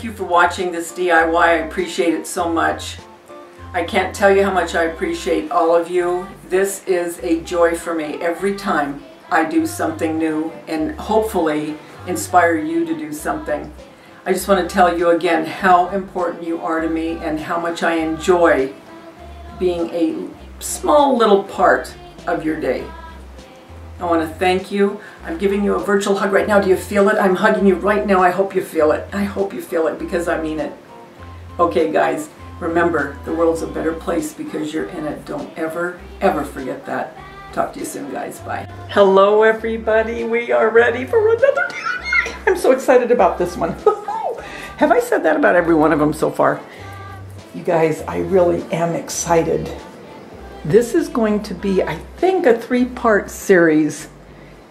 thank you for watching this DIY. I appreciate it so much. I can't tell you how much I appreciate all of you. This is a joy for me every time I do something new and hopefully inspire you to do something. I just want to tell you again how important you are to me and how much I enjoy being a small little part of your day. I want to thank you. I'm giving you a virtual hug right now. Do you feel it? I'm hugging you right now. I hope you feel it. I hope you feel it because I mean it. Okay, guys, remember, the world's a better place because you're in it. Don't ever, ever forget that. Talk to you soon, guys. Bye. Hello, everybody. We are ready for another DIY. I'm so excited about this one. Have I said that about every one of them so far? You guys, I really am excited. This is going to be, I think, a 3-part series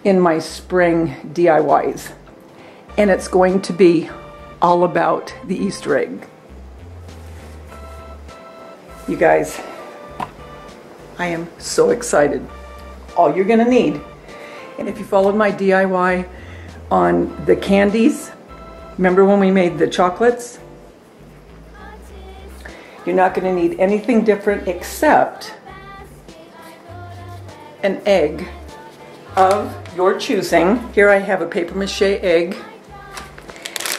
in my spring DIYs. And it's going to be all about the Easter egg. You guys, I am so excited. All you're gonna need, and if you followed my DIY on the candies, remember when we made the chocolates? You're not gonna need anything different except an egg of your choosing. Here I have a paper mache egg,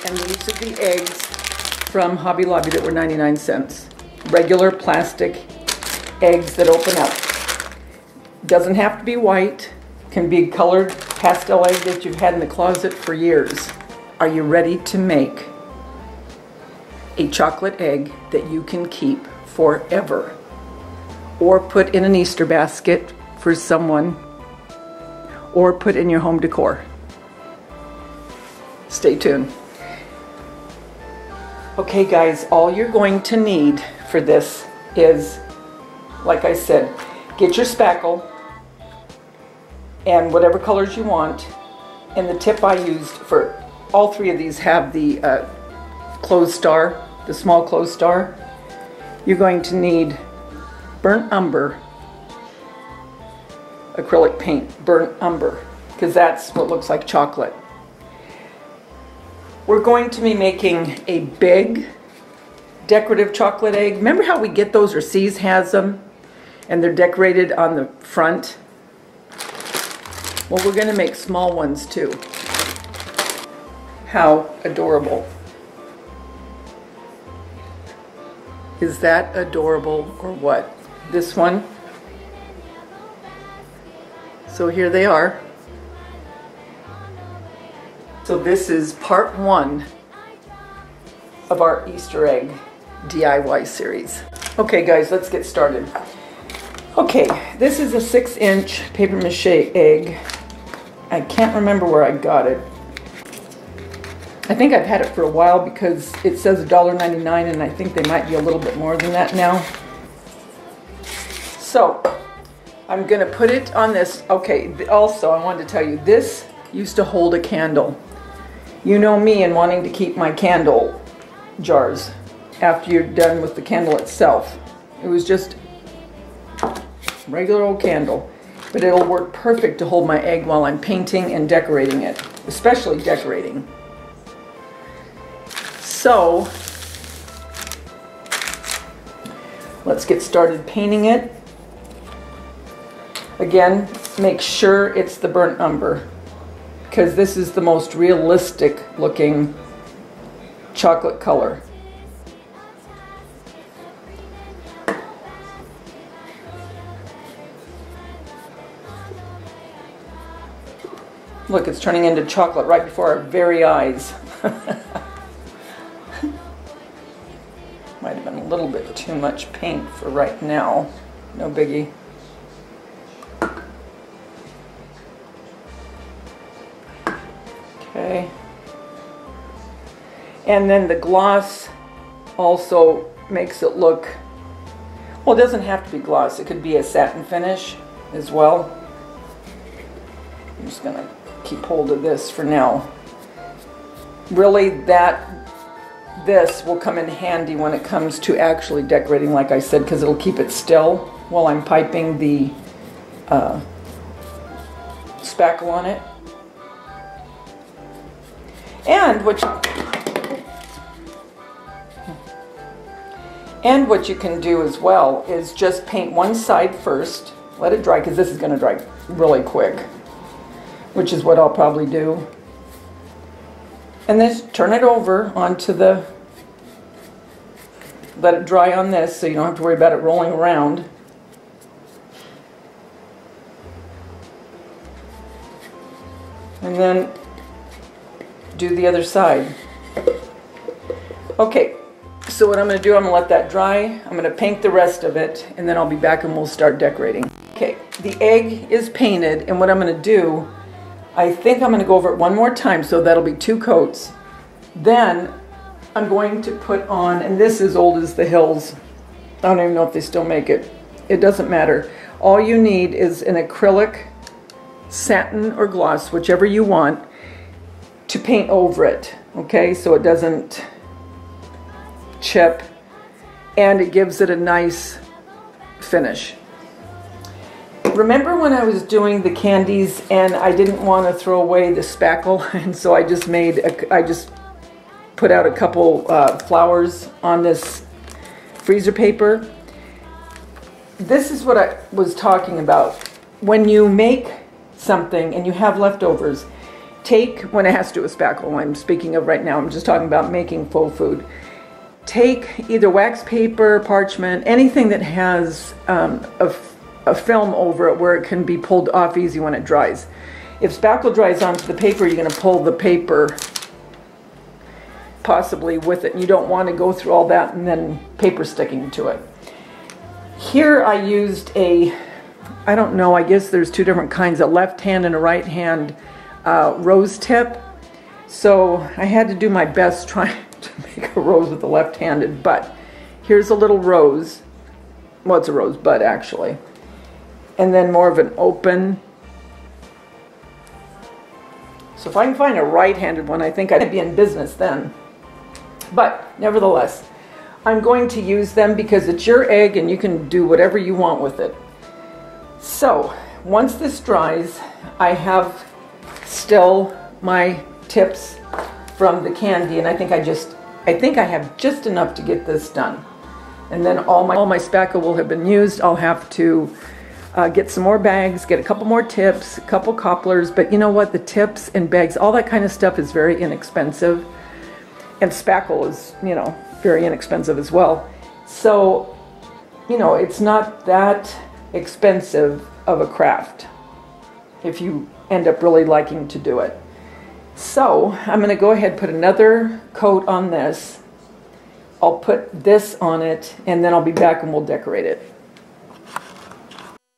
and these are the eggs from Hobby Lobby that were 99 cents. Regular plastic eggs that open up. Doesn't have to be white, can be a colored pastel egg that you've had in the closet for years. Are you ready to make a chocolate egg that you can keep forever or put in an Easter basket for someone, or put in your home decor? Stay tuned. Okay guys, all you're going to need for this is, like I said, get your spackle and whatever colors you want. And the tip I used for all 3 of these have the closed star, the small closed star. You're going to need burnt umber acrylic paint, burnt umber, because that's what looks like chocolate. We're going to be making a big decorative chocolate egg. Remember how we get those, or C's has them, and they're decorated on the front? Well, we're going to make small ones too. How adorable. Is that adorable or what? This one. So here they are. So this is part 1 of our Easter egg DIY series. Okay guys, let's get started. Okay, this is a 6-inch paper mache egg. I can't remember where I got it. I think I've had it for a while because it says $1.99 and I think they might be a little bit more than that now. So I'm going to put it on this. Okay, also I wanted to tell you, this used to hold a candle. You know me and wanting to keep my candle jars after you're done with the candle itself. It was just regular old candle, but it'll work perfect to hold my egg while I'm painting and decorating it, especially decorating. So let's get started painting it. Again, make sure it's the burnt umber, because this is the most realistic looking chocolate color. Look, it's turning into chocolate right before our very eyes. Might have been a little bit too much paint for right now. No biggie. Okay. And then the gloss also makes it look, well, it doesn't have to be gloss. It could be a satin finish as well. I'm just going to keep hold of this for now. Really, this will come in handy when it comes to actually decorating, like I said, because it'll keep it still while I'm piping the spackle on it. And And what you can do as well is just paint one side first, let it dry, because this is going to dry really quick, which is what I'll probably do. And then turn it over onto the, let it dry on this so you don't have to worry about it rolling around. And then do the other side. Okay, so what I'm going to do, I'm going to let that dry. I'm going to paint the rest of it, and then I'll be back and we'll start decorating. Okay, the egg is painted, and what I'm going to do, I think I'm going to go over it one more time, so that'll be 2 coats. Then I'm going to put on, and this is old as the hills. I don't even know if they still make it. It doesn't matter. All you need is an acrylic, satin, or gloss, whichever you want, to paint over it. Okay, so it doesn't chip, and it gives it a nice finish. Remember when I was doing the candies and I didn't want to throw away the spackle, and so I just put out a couple flowers on this freezer paper? This is what I was talking about. When you make something and you have leftovers, take, when it has to do with spackle, I'm speaking of right now, I'm just talking about making faux food. Take either wax paper, parchment, anything that has a film over it where it can be pulled off easy when it dries. If spackle dries onto the paper, you're going to pull the paper possibly with it, and you don't want to go through all that and then paper sticking to it. Here I used a, I don't know, I guess there's 2 different kinds, a left hand and a right hand rose tip. So I had to do my best trying to make a rose with the left-handed, but here's a little rose. Well, it's a rose bud actually. And then more of an open. So if I can find a right-handed one, I think I'd be in business then. But nevertheless, I'm going to use them because it's your egg and you can do whatever you want with it. So once this dries, I have still my tips from the candy, and I think I have just enough to get this done. And then all my spackle will have been used. I'll have to get some more bags, get a couple more tips, a couple copplers, but you know what? The tips and bags, all that kind of stuff is very inexpensive. And spackle is, you know, very inexpensive as well. So, you know, it's not that expensive of a craft if you end up really liking to do it. So I'm going to go ahead and put another coat on this. I'll put this on it, and then I'll be back and we'll decorate it.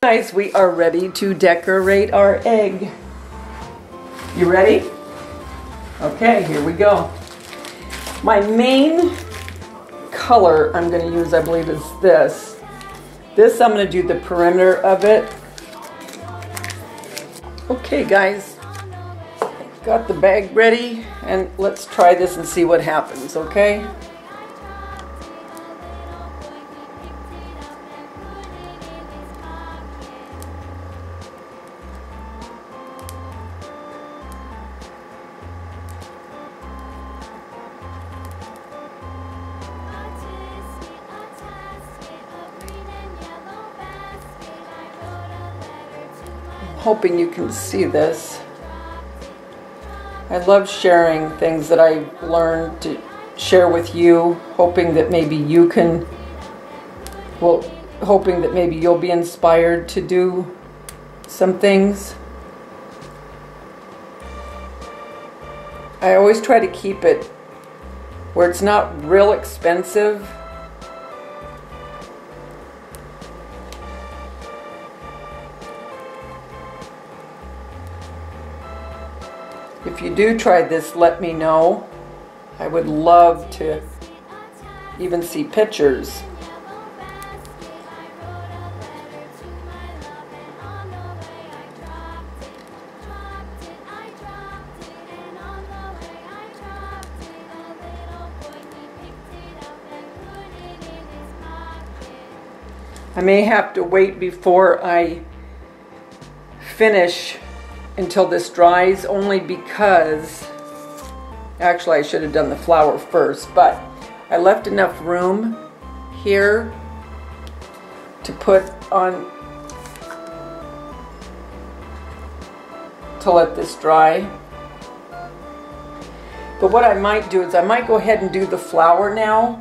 Guys, we are ready to decorate our egg. You ready? Okay, here we go. My main color I'm going to use, I believe, is this. This, I'm going to do the perimeter of it. Okay, guys. Got the bag ready, and let's try this and see what happens, okay? I'm hoping you can see this. I love sharing things that I learned to share with you, hoping that maybe you can, well, hoping that maybe you'll be inspired to do some things. I always try to keep it where it's not real expensive. If you do try this, let me know. I would love to even see pictures. I may have to wait before I finish until this dries, only because, actually I should have done the flower first, but I left enough room here to put on, to let this dry. But what I might do is I might go ahead and do the flower now,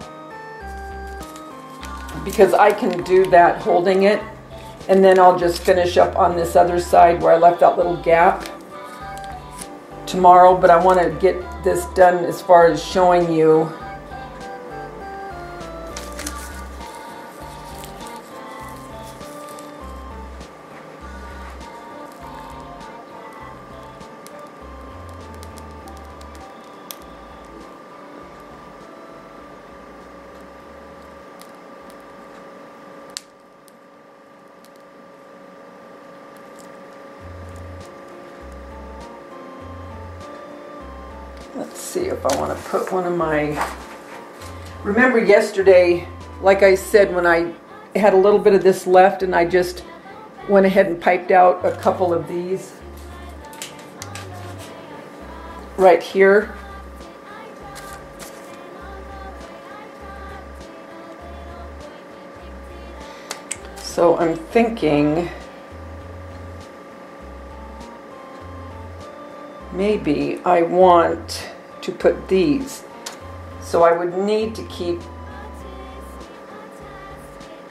because I can do that holding it, and then I'll just finish up on this other side where I left that little gap tomorrow. But I want to get this done as far as showing you let's see if I want to put one of my, remember yesterday, like I said, when I had a little bit of this left and I just went ahead and piped out a couple of these right here. So I'm thinking maybe I want to put these. So I would need to keep,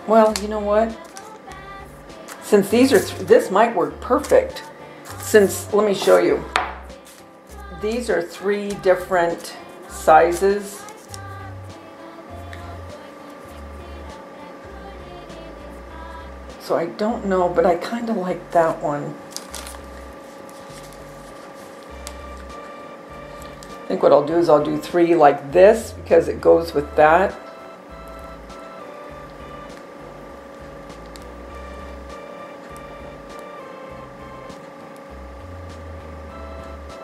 well, you know what? Since these are, this might work perfect. Since, let me show you. These are 3 different sizes. So I don't know, but I kind of like that one. I think what I'll do is I'll do 3 like this because it goes with that.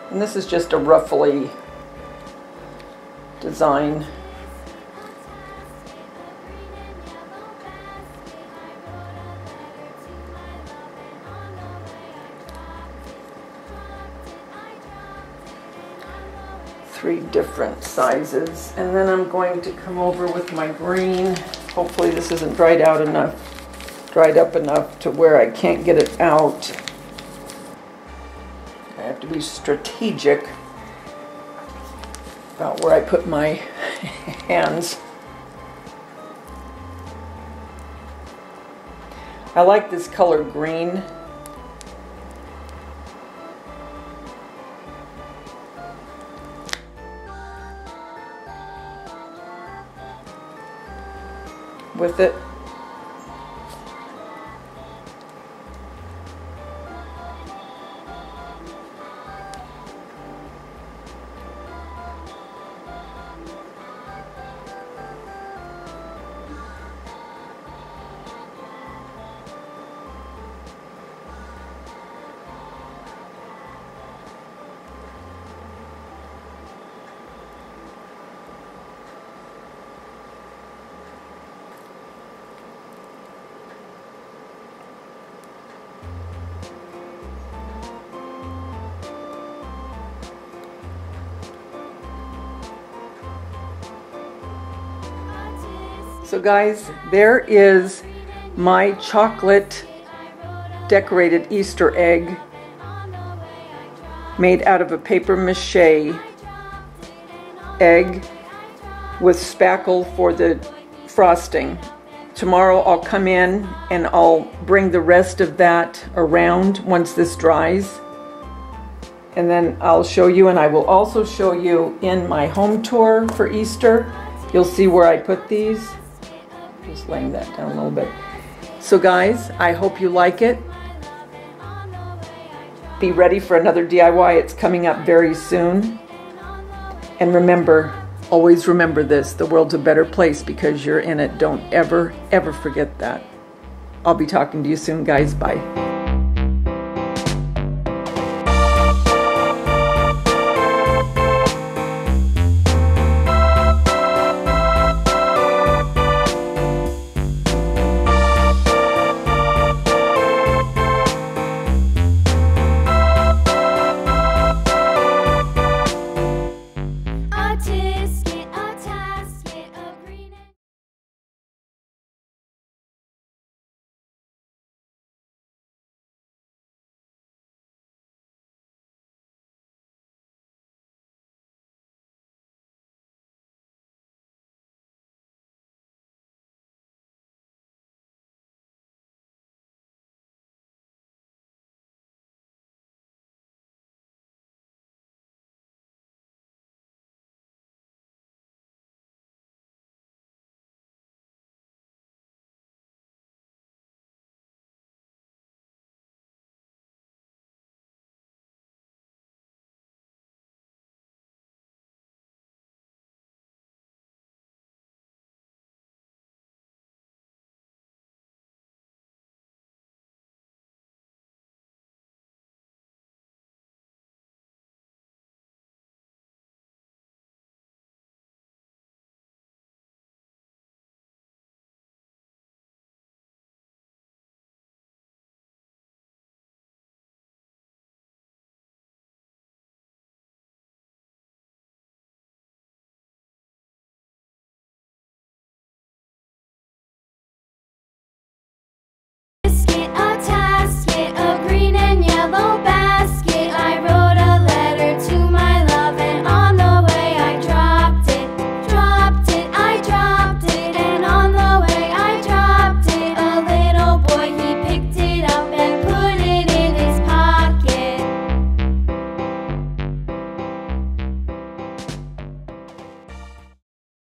And this is just a ruffly design. Three different sizes, and then I'm going to come over with my green. Hopefully this isn't dried up enough to where I can't get it out. I have to be strategic about where I put my hands. I like this color green. With it. So guys, there is my chocolate decorated Easter egg made out of a paper mache egg with spackle for the frosting. Tomorrow I'll come in and I'll bring the rest of that around once this dries. And then I'll show you, and I will also show you in my home tour for Easter. You'll see where I put these. Just laying that down a little bit. So guys, I hope you like it. Be ready for another DIY. It's coming up very soon. And remember, always remember this, the world's a better place because you're in it. Don't ever, ever forget that. I'll be talking to you soon, guys. Bye.